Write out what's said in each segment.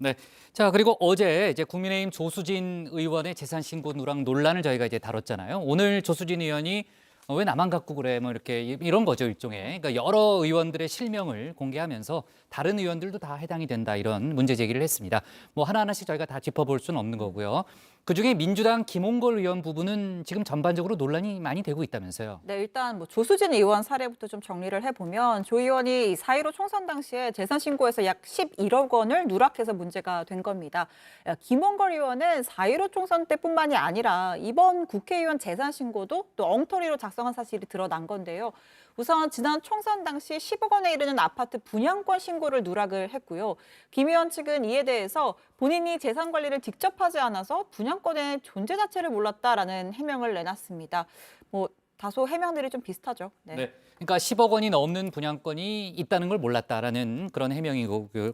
네. 자, 그리고 어제 이제 국민의힘 조수진 의원의 재산 신고 누락 논란을 저희가 이제 다뤘잖아요. 오늘 조수진 의원이 왜 나만 갖고 그래? 뭐 이렇게 이런 거죠, 일종의. 그러니까 여러 의원들의 실명을 공개하면서 다른 의원들도 다 해당이 된다 이런 문제 제기를 했습니다. 뭐 하나하나씩 저희가 다 짚어볼 수는 없는 거고요. 그중에 민주당 김홍걸 의원 부분은 지금 전반적으로 논란이 많이 되고 있다면서요. 네, 일단 뭐 조수진 의원 사례부터 좀 정리를 해보면 조 의원이 4.15 총선 당시에 재산 신고에서 약 11억 원을 누락해서 문제가 된 겁니다. 김홍걸 의원은 4.15 총선 때뿐만이 아니라 이번 국회의원 재산 신고도 또 엉터리로 작성한 사실이 드러난 건데요. 우선 지난 총선 당시 10억 원에 이르는 아파트 분양권 신고를 누락을 했고요. 김 의원 측은 이에 대해서 본인이 재산 관리를 직접 하지 않아서 분양권의 존재 자체를 몰랐다라는 해명을 내놨습니다. 뭐 다소 해명들이 좀 비슷하죠. 네. 네. 그러니까 10억 원이 넘는 분양권이 있다는 걸 몰랐다라는 그런 해명인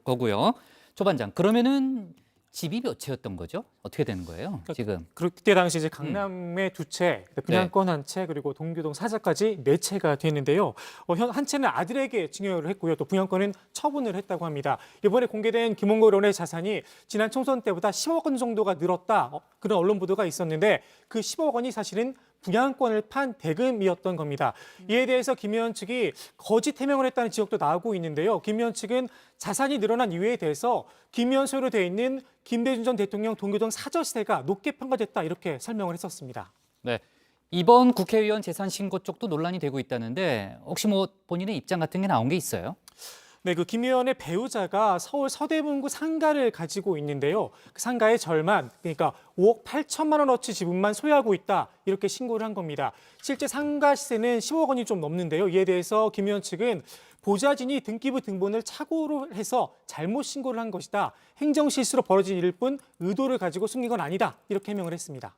거고요. 조 반장, 그러면은 집이 몇 채였던 거죠? 어떻게 되는 거예요, 지금? 그때 당시 이제 강남에 두 채, 분양권 한 채, 그리고 동교동 사자까지 네 채가 됐는데요. 한 채는 아들에게 증여를 했고요. 또 분양권은 처분을 했다고 합니다. 이번에 공개된 김홍걸 의원의 자산이 지난 총선 때보다 10억 원 정도가 늘었다. 그런 언론 보도가 있었는데 그 10억 원이 사실은 분양권을 판 대금이었던 겁니다. 이에 대해서 김 의원 측이 거짓 해명을 했다는 지적도 나오고 있는데요. 김 의원 측은 자산이 늘어난 이유에 대해서 김 의원 소유로 돼 있는 김대중 전 대통령 동교동 사저시세가 높게 평가됐다 이렇게 설명을 했었습니다. 네. 이번 국회의원 재산 신고 쪽도 논란이 되고 있다는데 혹시 뭐 본인의 입장 같은 게 나온 게 있어요? 네, 그 김 의원의 배우자가 서울 서대문구 상가를 가지고 있는데요. 그 상가의 절반, 그러니까 5억 8천만 원어치 지분만 소유하고 있다 이렇게 신고를 한 겁니다. 실제 상가 시세는 10억 원이 좀 넘는데요. 이에 대해서 김 의원 측은 보좌진이 등기부 등본을 착오로 해서 잘못 신고를 한 것이다. 행정 실수로 벌어진 일일 뿐 의도를 가지고 숨긴 건 아니다. 이렇게 해명을 했습니다.